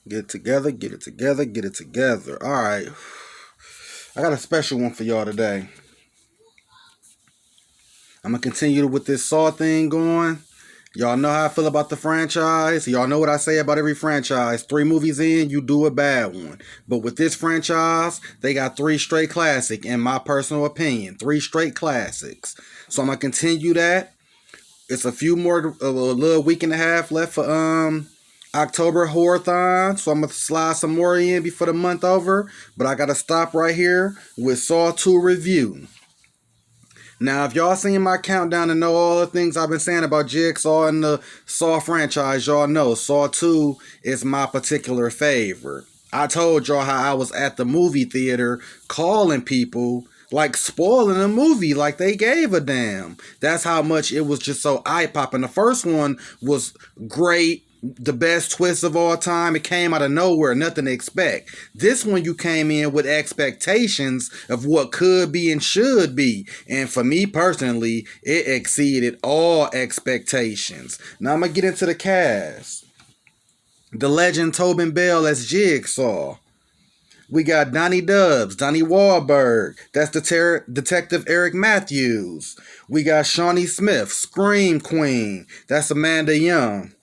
Get it together, get it together, get it together. All right. I got a special one for y'all today. I'm going to continue with this Saw thing going. Y'all know how I feel about the franchise. Y'all know what I say about every franchise. 3 movies in, you do a bad one. But with this franchise, they got 3 straight classics, in my personal opinion. 3 straight classics. So I'm going to continue that. It's a few more, a little week and a half left for October Horrorthon, so I'm gonna slide some more in before the month over. But I gotta stop right here with Saw 2 review. Now, if y'all seen my countdown and know all the things I've been saying about Jigsaw and the Saw franchise, y'all know Saw 2 is my particular favorite. I told y'all how I was at the movie theater calling people, like spoiling a movie like they gave a damn. That's how much it was just so eye-popping. The first one was great, the best twist of all time. It came out of nowhere, nothing to expect. This one, you came in with expectations of what could be and should be. And for me personally, it exceeded all expectations. Now I'm going to get into the cast. The legend Tobin Bell as Jigsaw. We got Donnie Dubs, Donnie Wahlberg. That's the Detective Eric Matthews. We got Shawnee Smith, Scream Queen. That's Amanda Young.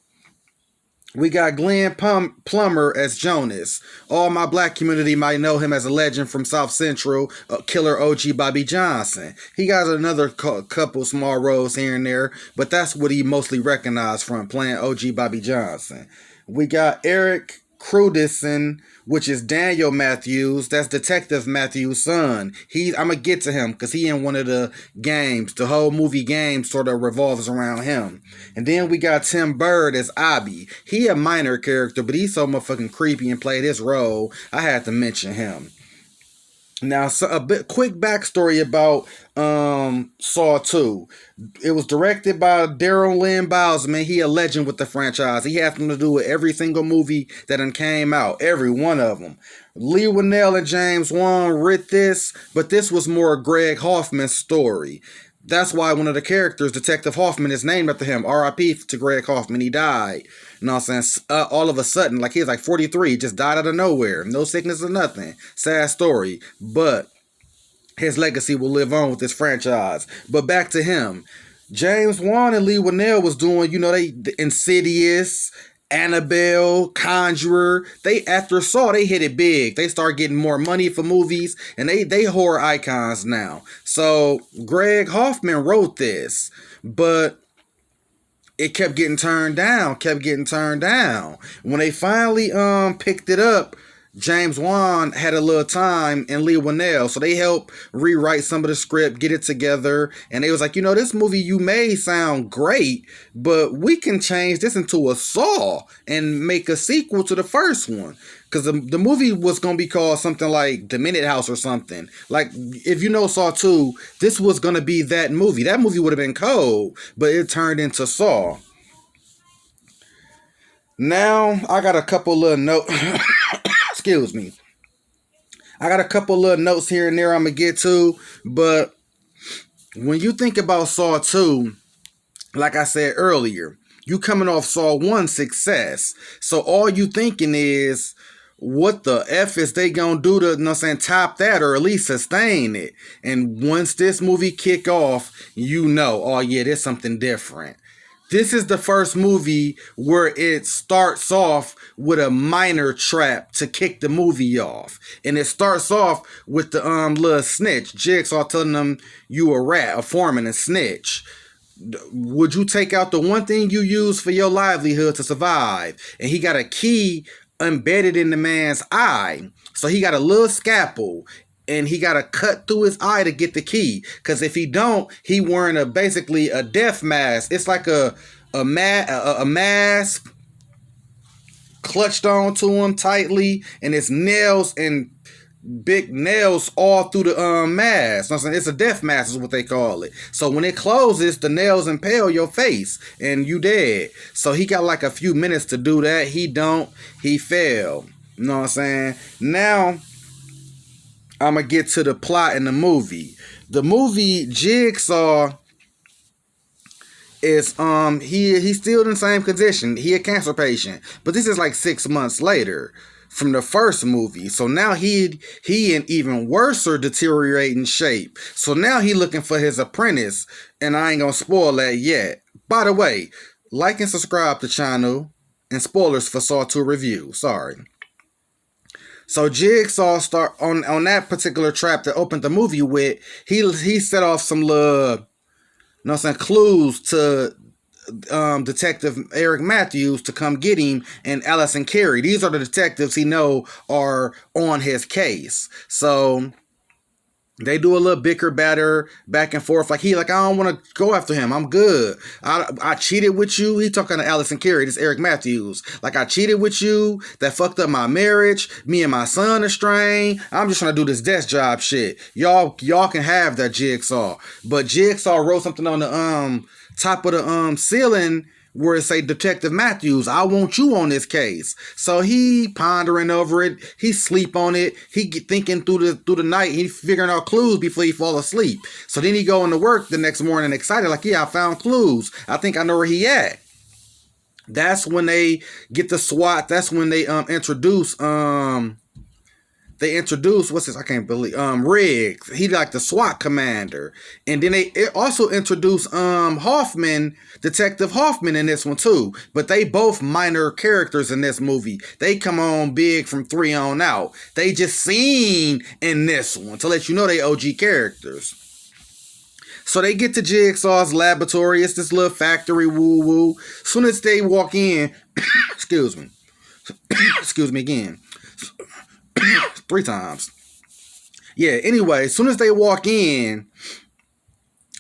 We got Glenn Plummer as Jonas. All my black community might know him as a legend from South Central, Killer OG Bobby Johnson. He got another couple small roles here and there, but that's what he mostly recognized from, playing OG Bobby Johnson. We got Eric Crudison, which is Daniel Matthews. That's Detective Matthews' son. I'm gonna get to him because he in one of the games. The whole movie game sort of revolves around him. And then we got Tim Bird as Abby. He a minor character, but he's so motherfucking creepy and played his role, I had to mention him. Now, so quick backstory about Saw 2. It was directed by Daryl Lynn Bousman. He a legend with the franchise. He had something to do with every single movie that came out. Every one of them. Lee Winnell and James Wan writ this, but this was more Greg Hoffman's story. That's why one of the characters, Detective Hoffman, is named after him. R.I.P. to Greg Hoffman. He died. You know what I'm saying? All of a sudden, like he was like 43, just died out of nowhere. No sickness or nothing. Sad story. But his legacy will live on with this franchise. But back to him. James Wan and Lee Winnell was doing, the Insidious, Annabelle, Conjurer. They, after Saw, they hit it big. They start getting more money for movies, and they horror icons now. So Greg Hoffman wrote this, but it kept getting turned down. When they finally picked it up, James Wan had a little time and Lee Winnell, so they helped rewrite some of the script, get it together, and they was like, this movie you made sound great, but we can change this into a Saw and make a sequel to the first one. Because the movie was going to be called something like The Minute House or something. Like, if you know Saw 2, this was going to be that movie. That movie would have been cold, but it turned into Saw. Now, I got a couple little notes. Excuse me. I got a couple little notes here and there I'm going to get to. But when you think about Saw 2, like I said earlier, you coming off Saw 1 success. So all you thinking is, what the F is they gonna do to, top that or at least sustain it? And once this movie kick off, oh yeah, there's something different. This is the first movie where it starts off with a minor trap to kick the movie off. And it starts off with the little snitch. Jigsaw telling them, you a rat, a foreman, and snitch. Would you take out the one thing you use for your livelihood to survive? And he got a key embedded in the man's eye. So he got a little scalpel. And he got to cut through his eye to get the key. Because if he don't, he wearing basically a death mask. It's like a mask clutched onto him tightly. And it's nails and big nails all through the mask. It's a death mask is what they call it. So when it closes, the nails impale your face. And you dead. So he got like a few minutes to do that. He failed. You know what I'm saying? Now, I'm going to get to the plot in the movie. The movie Jigsaw is he's still in the same condition. He a cancer patient, but this is like 6 months later from the first movie. So now he in even worse or deteriorating shape. So now he looking for his apprentice, and I ain't gonna spoil that yet. By the way, like and subscribe to the channel, and spoilers for Saw 2 review. Sorry. So Jigsaw start on that particular trap that opened the movie with, he set off some little, you know what I'm saying, clues to Detective Eric Matthews to come get him, and Allison Carey. These are the detectives he know are on his case. So they do a little bicker batter back and forth. Like I don't want to go after him. I'm good. I cheated with you. He talking to Allison Carey, this Eric Matthews. Like, I cheated with you. That fucked up my marriage. Me and my son are strained. I'm just trying to do this desk job shit. Y'all can have that, Jigsaw. But Jigsaw wrote something on the top of the ceiling where it say, Detective Matthews, I want you on this case. So he pondering over it. He sleep on it. He get thinking through the night. He figuring out clues before he fall asleep. So then he go into work the next morning excited, like, yeah, I found clues. I think I know where he at. That's when they get the SWAT. That's when they introduce what's this? I can't believe Riggs. He like the SWAT commander, and then they also introduce Hoffman, Detective Hoffman, in this one too. But they both minor characters in this movie. They come on big from 3 on out. They just seen in this one to let you know they OG characters. So they get to Jigsaw's laboratory. It's this little factory, woo woo. Soon as they walk in, excuse me again. 3 times. Yeah, anyway, as soon as they walk in,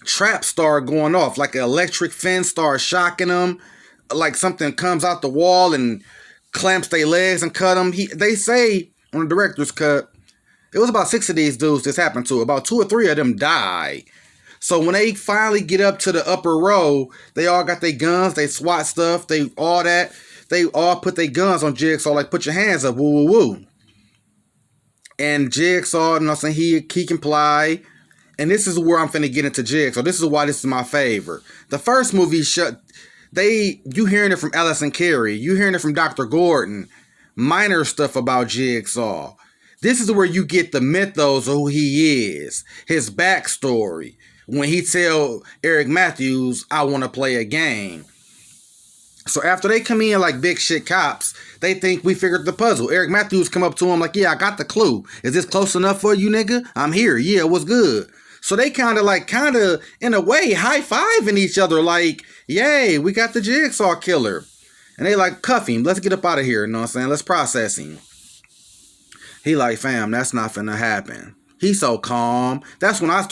traps start going off. Like an electric fence starts shocking them. Like something comes out the wall and clamps their legs and cut them. They say on the director's cut, it was about 6 of these dudes this happened to. About 2 or 3 of them die. So when they finally get up to the upper row, they all got their guns, they SWAT stuff, they all put their guns on Jigsaw, like, put your hands up, woo woo woo. And Jigsaw, you know what I'm saying, he comply. And this is where I'm finna get into Jigsaw. This is why this is my favorite. The first movie, you hearing it from Allison Carey, you hearing it from Dr. Gordon, minor stuff about Jigsaw. This is where you get the mythos of who he is, his backstory. When he tell Eric Matthews, I want to play a game. So after they come in like big shit cops, they think we figured the puzzle. Eric Matthews come up to him like, yeah, I got the clue. Is this close enough for you, nigga? I'm here. Yeah, what's good? So they kind of, in a way, high-fiving each other like, yay, we got the Jigsaw killer. And they like, cuff him. Let's get up out of here, you know what I'm saying? Let's process him. He like, fam, that's not finna happen. He's so calm. That's when I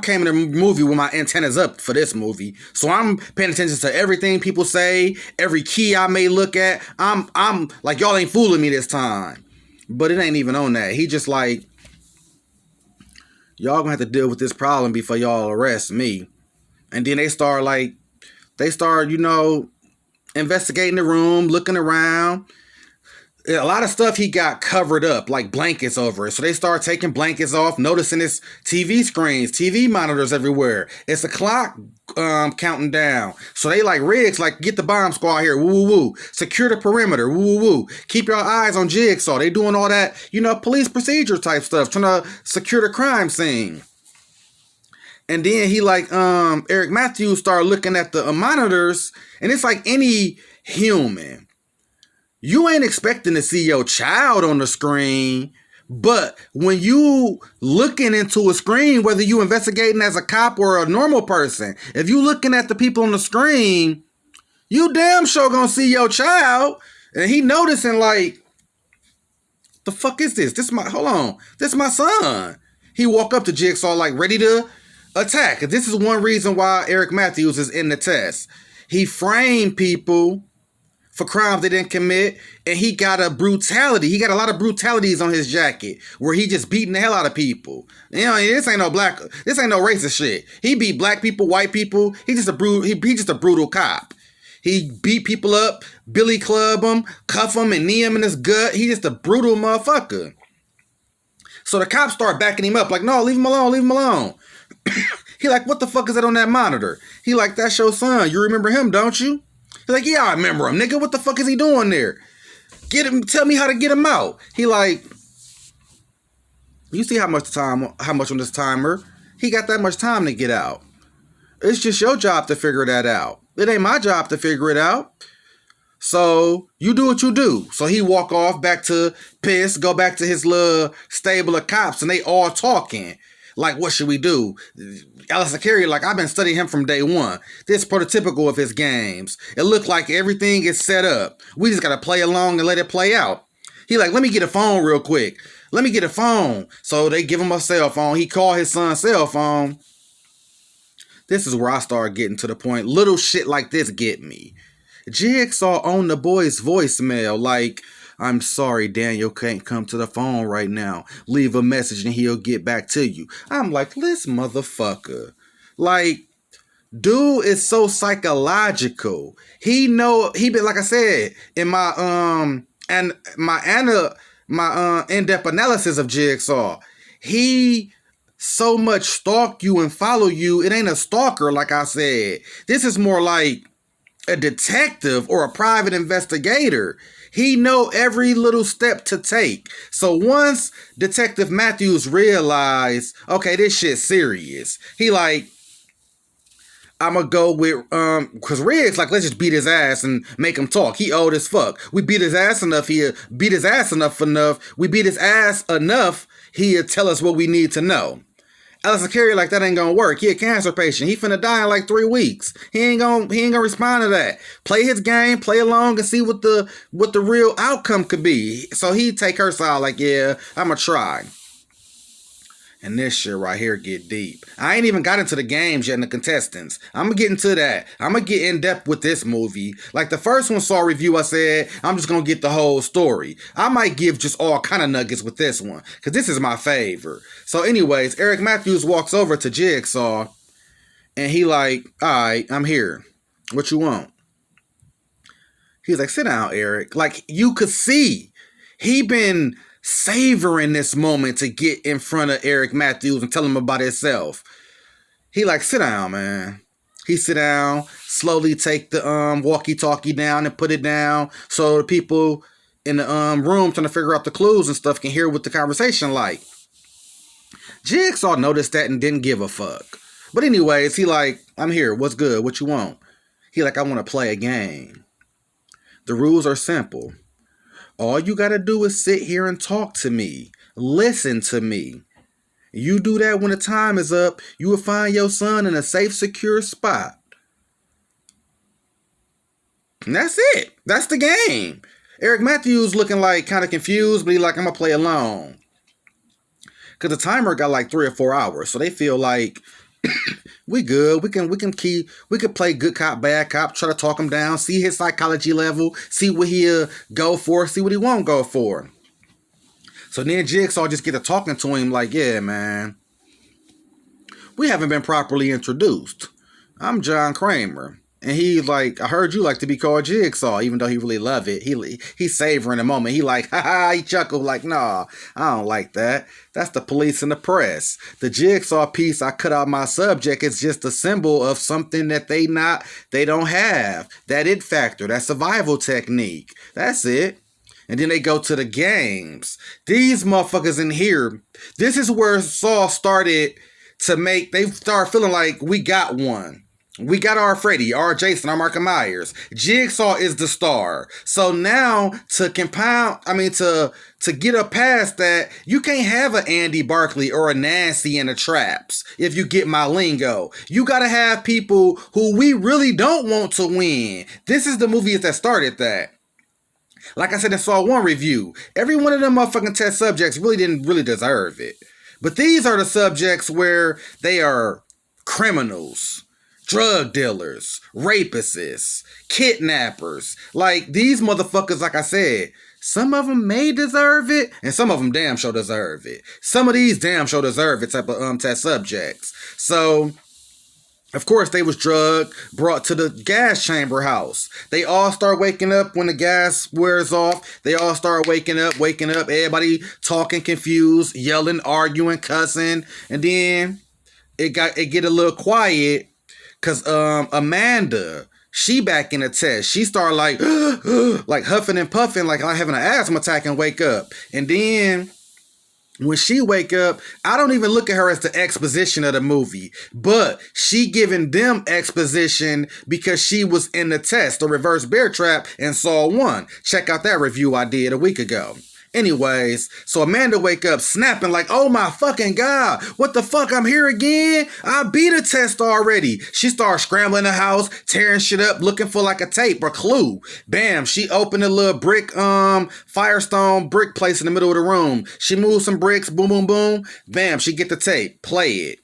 came in the movie with my antennas up for this movie. So I'm paying attention to everything people say, every key I may look at. I'm like, y'all ain't fooling me this time. But it ain't even on that. He just like, y'all gonna have to deal with this problem before y'all arrest me. And then they start, you know, investigating the room, looking around. A lot of stuff he got covered up, like blankets over it. So they start taking blankets off, noticing his TV screens, TV monitors everywhere. It's a clock counting down. So they like, Riggs, like, get the bomb squad here. Woo, woo, woo. Secure the perimeter. Woo, woo, woo. Keep your eyes on Jigsaw. They doing all that, you know, police procedure type stuff, trying to secure the crime scene. And then he like, Eric Matthews started looking at the monitors, and it's like any human. You ain't expecting to see your child on the screen, but when you looking into a screen, whether you investigating as a cop or a normal person, if you looking at the people on the screen, you damn sure gonna see your child. And he noticing like, the fuck is this? This my son. He walk up to Jigsaw like ready to attack. This is one reason why Eric Matthews is in the test. He framed people for crimes they didn't commit, and he got a brutality. He got a lot of brutalities on his jacket where he just beating the hell out of people. You know, this ain't no racist shit. He beat black people, white people. He just a brutal cop. He beat people up, billy club them, cuff them, and knee him in his gut. He just a brutal motherfucker. So the cops start backing him up like, no, leave him alone, leave him alone. He like, what the fuck is that on that monitor? He like, that's your son. You remember him, don't you? He like, yeah, I remember him, nigga. What the fuck is he doing there? Get him. Tell me how to get him out. He like, you see how much on this timer? He got that much time to get out. It's just your job to figure that out. It ain't my job to figure it out. So you do what you do. So he walk off back to piss, go back to his little stable of cops, and they all talking. Like, what should we do? Alistair Carey, like, I've been studying him from day one. This is prototypical of his games. It looked like everything is set up. We just gotta play along and let it play out. He like, let me get a phone real quick. Let me get a phone. So they give him a cell phone. He called his son's cell phone. This is where I start getting to the point. Little shit like this get me. Jigsaw on the boy's voicemail like, I'm sorry, Daniel can't come to the phone right now. Leave a message and he'll get back to you. I'm like, this motherfucker. Like, dude is so psychological. He been, like I said, in my in-depth analysis of Jigsaw, he so much stalk you and follow you. It ain't a stalker, like I said. This is more like a detective or a private investigator. He know every little step to take. So once Detective Matthews realized, okay, this shit's serious, he like, I'm gonna go with, cause Riggs like, let's just beat his ass and make him talk. He old as fuck. We beat his ass enough, he'll beat his ass enough. We beat his ass enough, he'll tell us what we need to know. Alistair Carey like, that ain't gonna work. He a cancer patient. He finna die in like 3 weeks. He ain't gonna respond to that. Play his game, play along, and see what the real outcome could be. So he take her side like, yeah, I'ma try. And this shit right here get deep. I ain't even got into the games yet and the contestants. I'm gonna get into that. I'm gonna get in depth with this movie. Like the first one saw a review, I said, I'm just gonna get the whole story. I might give just all kind of nuggets with this one, because this is my favorite. So anyways, Eric Matthews walks over to Jigsaw, and he like, alright, I'm here. What you want? He's like, sit down, Eric. Like, you could see, he been savoring this moment to get in front of Eric Matthews and tell him about himself. He like, sit down, man. He sit down, slowly take the walkie-talkie down and put it down so the people in the room trying to figure out the clues and stuff can hear what the conversation like. Jigsaw noticed that and didn't give a fuck. But anyways, he like, I'm here. What's good? What you want? He like, I want to play a game. The rules are simple. All you gotta do is sit here and talk to me. Listen to me. You do that when the time is up, you will find your son in a safe, secure spot. And that's it. That's the game. Eric Matthews looking like kind of confused, but he like, I'm gonna play alone. Because the timer got like 3 or 4 hours, so they feel like we good. We can play good cop, bad cop, try to talk him down, see his psychology level, see what he'll go for, see what he won't go for. So then Jigsaw just get to talking to him like, yeah, man, we haven't been properly introduced. I'm John Kramer. And he like, I heard you like to be called Jigsaw, even though he really love it. He's savoring the moment. He like, ha, he chuckled like, nah, I don't like that. That's the police and the press. The Jigsaw piece I cut out my subject is just a symbol of something that they don't have. That it factor, that survival technique. That's it. And then they go to the games. These motherfuckers in here, this is where Saw started to make, they start feeling like we got one. We got our Freddy, our Jason, our Michael Myers. Jigsaw is the star. So now to get up past that, you can't have an Andy Barkley or a Nancy in the traps, if you get my lingo. You gotta have people who we really don't want to win. This is the movies that started that. Like I said in Saw 1 review, every one of them motherfucking test subjects didn't really deserve it. But these are the subjects where they are criminals, drug dealers, rapists, kidnappers. Like, these motherfuckers, like I said, some of them may deserve it, and some of them damn sure deserve it. Some of these damn sure deserve it type of test subjects. So, of course, they was drugged, brought to the gas chamber house. They all start waking up when the gas wears off. They all start waking up, everybody talking confused, yelling, arguing, cussing, and then it get a little quiet because Amanda, she back in the test. She started like like huffing and puffing like having an asthma attack and wake up. And then when she wake up, I don't even look at her as the exposition of the movie, but she giving them exposition because she was in the test, the reverse bear trap, and Saw 1. Check out that review I did a week ago. Anyways, so Amanda wake up snapping like, oh my fucking God, what the fuck, I'm here again? I beat a test already. She starts scrambling the house, tearing shit up, looking for like a tape or clue. Bam, she opened a little brick, Firestone brick place in the middle of the room. She moves some bricks, boom, boom, boom. Bam, she get the tape, play it.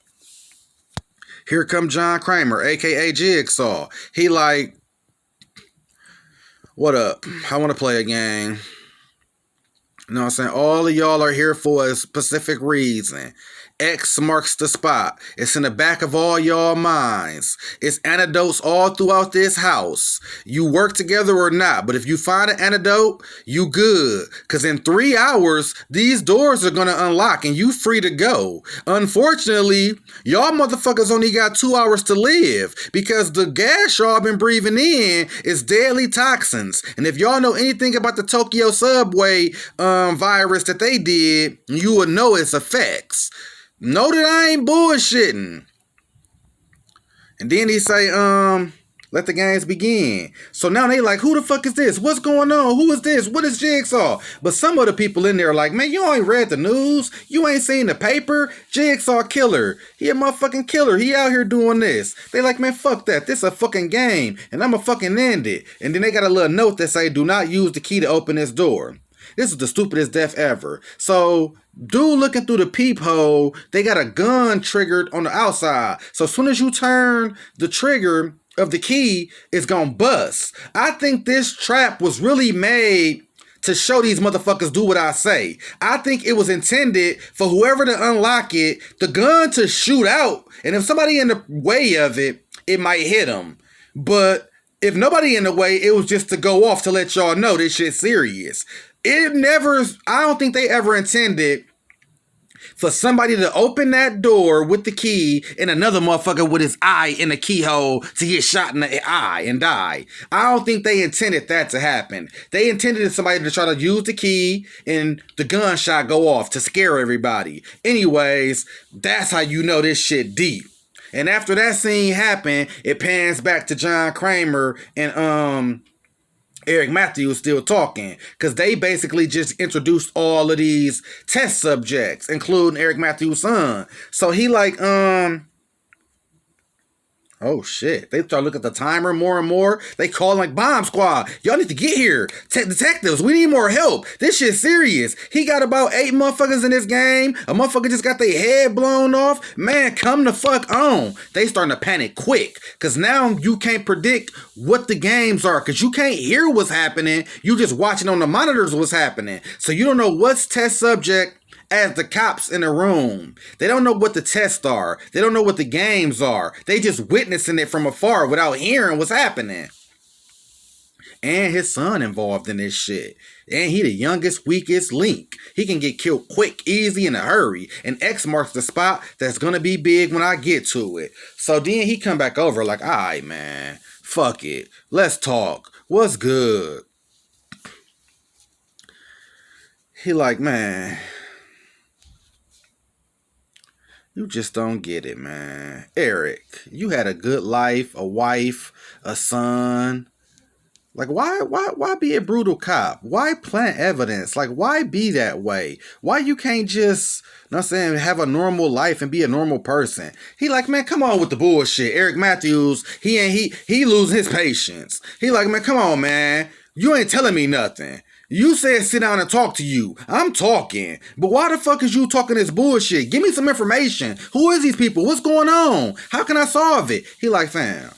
Here come John Kramer, aka Jigsaw. He like, what up? I want to play a game. You know what I'm saying? All of y'all are here for a specific reason. X marks the spot. It's in the back of all y'all minds. It's antidotes all throughout this house. You work together or not, but if you find an antidote, you good. Because in 3 hours, these doors are going to unlock and you free to go. Unfortunately, y'all motherfuckers only got 2 hours to live because the gas y'all been breathing in is deadly toxins. And if y'all know anything about the Tokyo subway virus that they did, you will know its effects. Know that I ain't bullshitting. And then he say, let the games begin. So now they like, who the fuck is this? What's going on? Who is this? What is Jigsaw? But some of the people in there are like, man, you ain't read the news. You ain't seen the paper. Jigsaw killer. He a motherfucking killer. He out here doing this. They like, man, fuck that. This a fucking game. And I'ma fucking end it. And then they got a little note that say, do not use the key to open this door. This is the stupidest death ever. So, dude looking through the peephole, they got a gun triggered on the outside. So as soon as you turn the trigger of the key, it's gonna bust. I think this trap was really made to show these motherfuckers do what I say. I think it was intended for whoever to unlock it, the gun to shoot out. And if somebody in the way of it, it might hit them. But if nobody in the way, it was just to go off to let y'all know this shit's serious. I don't think they ever intended for somebody to open that door with the key and another motherfucker with his eye in the keyhole to get shot in the eye and die. I don't think they intended that to happen. They intended somebody to try to use the key and the gunshot go off to scare everybody. Anyways, that's how you know this shit deep. And after that scene happened, it pans back to John Kramer and Eric Matthews still talking, because they basically just introduced all of these test subjects, including Eric Matthews' son. So he like, oh shit. They start looking at the timer more and more. They call like, bomb squad. Y'all need to get here. Detectives, we need more help. This shit's serious. He got about 8 motherfuckers in this game. A motherfucker just got their head blown off. Man, come the fuck on. They starting to panic quick. Because now you can't predict what the games are. Because you can't hear what's happening. You just watching on the monitors what's happening. So you don't know what's test subject as the cops in the room. They don't know what the tests are. They don't know what the games are. They just witnessing it from afar without hearing what's happening. And his son involved in this shit. And he the youngest, weakest link. He can get killed quick, easy, in a hurry. And X marks the spot that's gonna be big when I get to it. So then he come back over like, alright man, fuck it. Let's talk. What's good? He like, man, you just don't get it, man. Eric, you had a good life, a wife, a son. Like, why be a brutal cop? Why plant evidence? Like, why be that way? Why you can't just, you know what I'm saying, have a normal life and be a normal person? He like, man, come on with the bullshit. Eric Matthews, he losing his patience. He like, man, come on, man. You ain't telling me nothing. You said sit down and talk to you. I'm talking. But why the fuck is you talking this bullshit? Give me some information. Who is these people? What's going on? How can I solve it? He like, fam,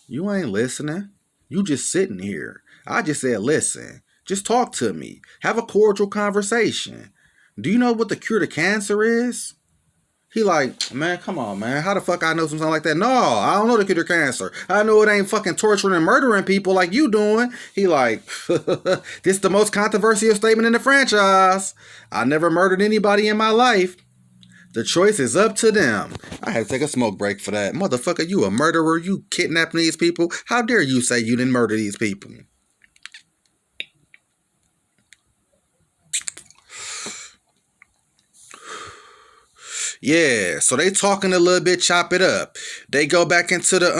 you ain't listening. You just sitting here. I just said, listen. Just talk to me. Have a cordial conversation. Do you know what the cure to cancer is? He like, man, come on, man. How the fuck I know something like that? No, I don't know the cure to cancer. I know it ain't fucking torturing and murdering people like you doing. He like, this the most controversial statement in the franchise. I never murdered anybody in my life. The choice is up to them. I had to take a smoke break for that. Motherfucker, you a murderer? You kidnapping these people? How dare you say you didn't murder these people? Yeah, so they talking a little bit, chop it up. They go back into the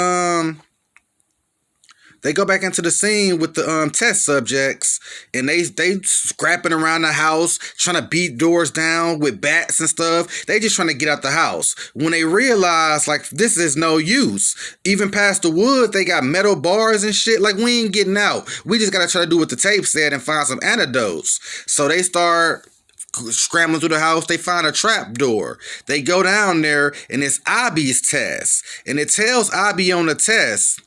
scene with the test subjects, and they scrapping around the house, trying to beat doors down with bats and stuff. They just trying to get out the house. When they realize, like, this is no use. Even past the wood, they got metal bars and shit. Like, we ain't getting out. We just gotta try to do what the tape said and find some antidotes. So they start scrambling through the house. They find a trap door. They go down there, and it's Abby's test. And it tells Abby on the test,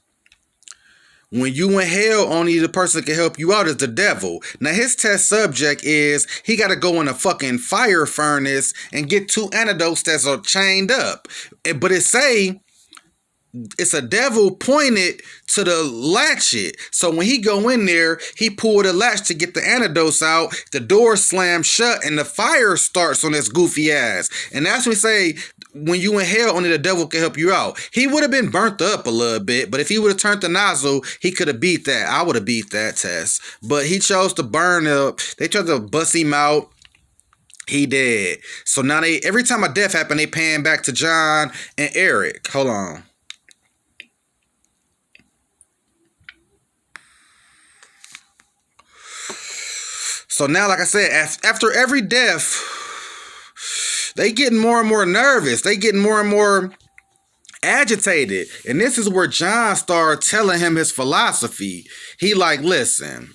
when you in hell, only the person that can help you out is the devil. Now, his test subject is he got to go in a fucking fire furnace and get 2 antidotes that are chained up. But it say it's a devil pointed to the latchet. So when he go in there, he pull the latch to get the antidotes out. The door slams shut and the fire starts on this goofy ass. And that's when we say, when you in hell, only the devil can help you out. He would have been burnt up a little bit, but if he would have turned the nozzle, he could have beat that. I would have beat that test. But he chose to burn up. They tried to bust him out. He dead. So now every time a death happen, they pan back to John and Eric. Hold on. So now, like I said, after every death, they getting more and more nervous. They getting more and more agitated. And this is where John started telling him his philosophy. He like, listen,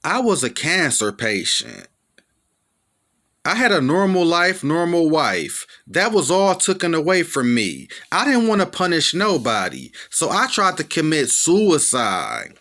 I was a cancer patient. I had a normal life, normal wife. That was all taken away from me. I didn't want to punish nobody. So I tried to commit suicide.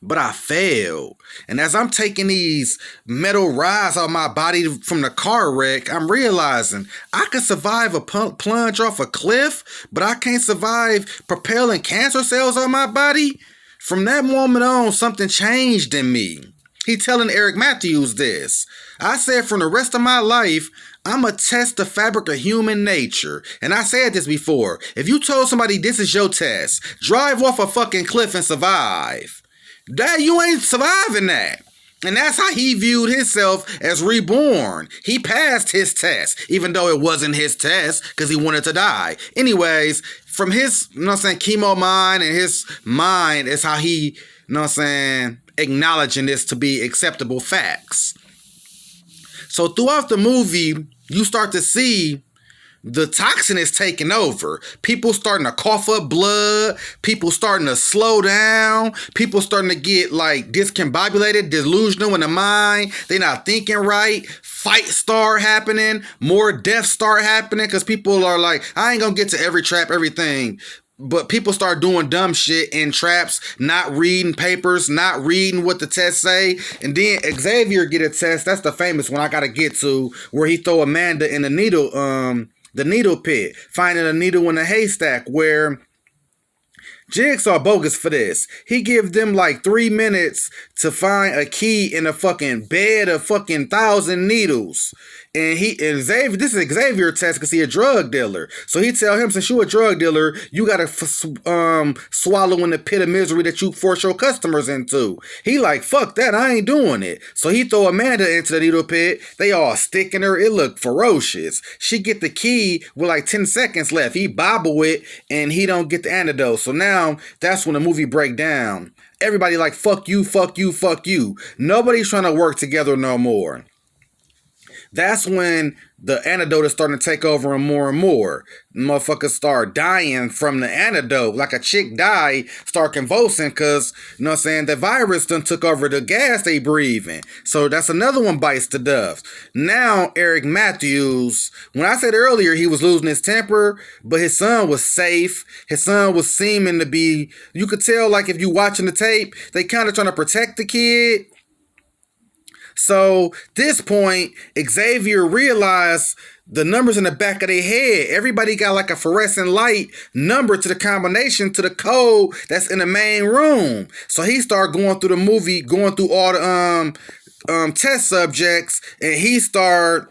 But I failed. And as I'm taking these metal rods out my body from the car wreck, I'm realizing I could survive a plunge off a cliff, but I can't survive propelling cancer cells on my body. From that moment on, something changed in me. He telling Eric Matthews this. I said, from the rest of my life, I'm going to test the fabric of human nature. And I said this before. If you told somebody this is your test, drive off a fucking cliff and survive. That you ain't surviving that. And that's how he viewed himself as reborn. He passed his test, even though it wasn't his test, because he wanted to die. Anyways, from his, chemo mind and his mind is how he, acknowledging this to be acceptable facts. So throughout the movie, you start to see the toxin is taking over. People starting to cough up blood. People starting to slow down. People starting to get like discombobulated, delusional in the mind. They not thinking right. Fights start happening. More deaths start happening because people are like, I ain't gonna get to every trap, everything. But people start doing dumb shit in traps, not reading papers, not reading what the tests say. And then Xavier get a test. That's the famous one I gotta get to, where he throw Amanda in the needle pit, finding a needle in a haystack, where Jigsaw bogus for this. He gives them like 3 minutes to find a key in a fucking bed of fucking 1,000 needles. And Xavier, this is Xavier test because he a drug dealer. So he tell him, since you a drug dealer, you gotta swallow in the pit of misery that you force your customers into. He like, fuck that, I ain't doing it. So he throw Amanda into the needle pit. They all sticking her. It looked ferocious. She get the key with like 10 seconds left. He bobble it and he don't get the antidote. So now that's when the movie break down. Everybody like, fuck you, fuck you, fuck you. Nobody's trying to work together no more. That's when the antidote is starting to take over and more. Motherfuckers start dying from the antidote. Like a chick die, start convulsing because, the virus done took over the gas they breathing. So that's another one bites the dust. Now, Eric Matthews, when I said earlier he was losing his temper, but his son was safe. His son was seeming to be, you could tell, like if you watching the tape, they kind of trying to protect the kid. So this point, Xavier realized the numbers in the back of their head. Everybody got like a fluorescent light number to the combination to the code that's in the main room. So he started going through the movie, going through all the test subjects, and he started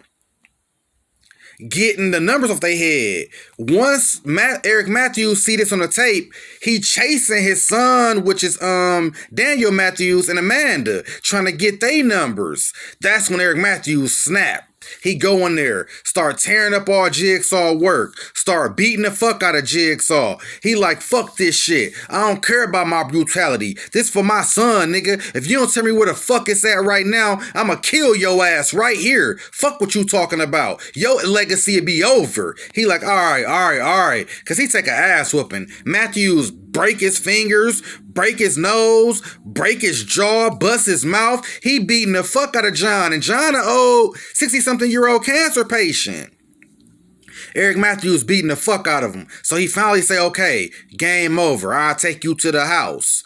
getting the numbers off their head. Once Eric Matthews see this on the tape, he chasing his son, which is Daniel Matthews and Amanda, trying to get their numbers. That's when Eric Matthews snapped. He go in there, start tearing up all Jigsaw work, start beating the fuck out of Jigsaw. He like, fuck this shit. I don't care about my brutality. This for my son, nigga. If you don't tell me where the fuck it's at right now, I'ma kill your ass right here. Fuck what you talking about. Your legacy will be over. He like, all right. Cause he take a ass whooping. Matthews break his fingers, break his nose, break his jaw, bust his mouth. He beating the fuck out of John. And John, an old 60-something-year-old cancer patient. Eric Matthews beating the fuck out of him. So he finally say, okay, game over. I'll take you to the house.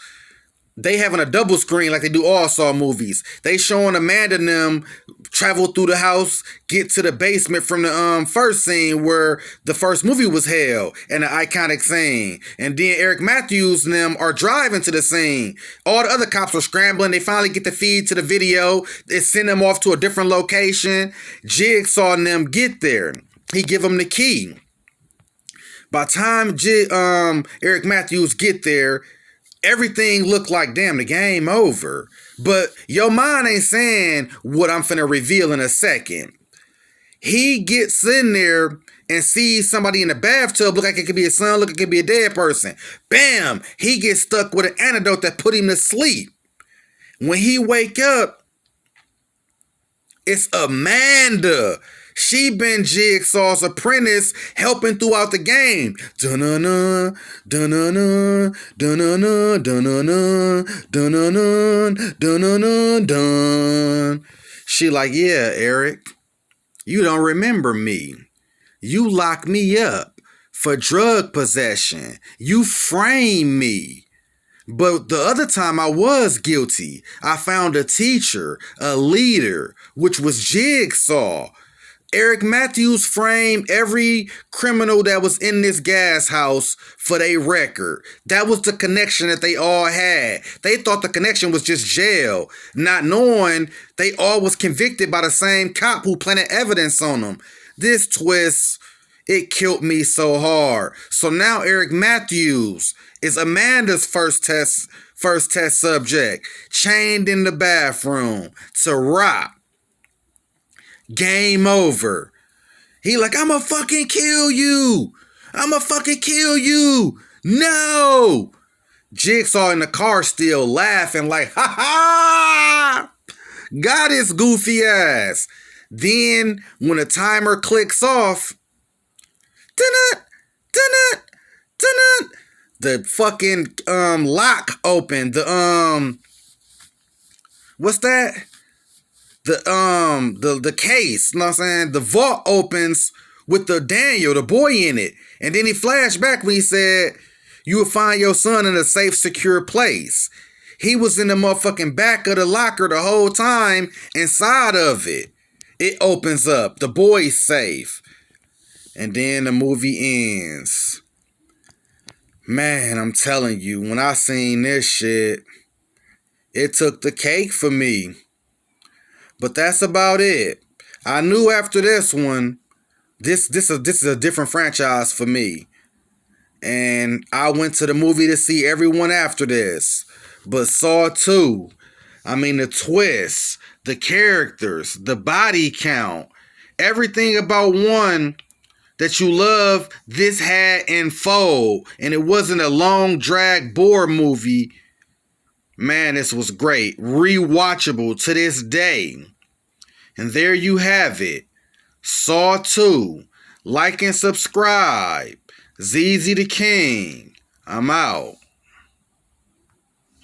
They having a double screen like they do all Saw movies. They showing Amanda and them travel through the house, get to the basement from the first scene where the first movie was held, and the iconic scene. And then Eric Matthews and them are driving to the scene. All the other cops are scrambling. They finally get the feed to the video. They send them off to a different location. Jigsaw and them get there. He give them the key. By the time Eric Matthews get there, everything looked like, damn, the game over. But your mind ain't saying what I'm finna reveal in a second. He gets in there and sees somebody in the bathtub, look like it could be his son, look like it could be a dead person. Bam! He gets stuck with an antidote that put him to sleep. When he wake up, it's Amanda. She been Jigsaw's apprentice, helping throughout the game. Dun-dun-dun, dun-dun-dun, dun-dun-dun, dun-dun-dun, dun-dun-dun, dun-dun-dun, dun. She like, yeah, Eric, you don't remember me. You locked me up for drug possession. You framed me. But the other time I was guilty. I found a teacher, a leader, which was Jigsaw. Eric Matthews framed every criminal that was in this gas house for their record. That was the connection that they all had. They thought the connection was just jail, not knowing they all was convicted by the same cop who planted evidence on them. This twist, it killed me so hard. So now Eric Matthews is Amanda's first test subject, chained in the bathroom to rot. Game over. He like, I'ma fucking kill you. I'ma fucking kill you. No. Jigsaw in the car still laughing like, ha ha. Got his goofy ass. Then when the timer clicks off, dun-dun, dun-dun, dun-dun, the fucking lock opened. The what's that? The case, you know what I'm saying? The vault opens with the Daniel, the boy in it. And then he flashed back when he said, you will find your son in a safe, secure place. He was in the motherfucking back of the locker the whole time inside of it. It opens up. The boy's safe. And then the movie ends. Man, I'm telling you, when I seen this shit, it took the cake for me. But that's about it. I knew after this one, this is a different franchise for me. And I went to the movie to see everyone after this. But Saw 2, I mean the twists, the characters, the body count, everything about one that you love, this had in fold. And it wasn't a long drag bore movie. Man, this was great. Rewatchable to this day. And there you have it. Saw 2. Like and subscribe. ZZ the King. I'm out.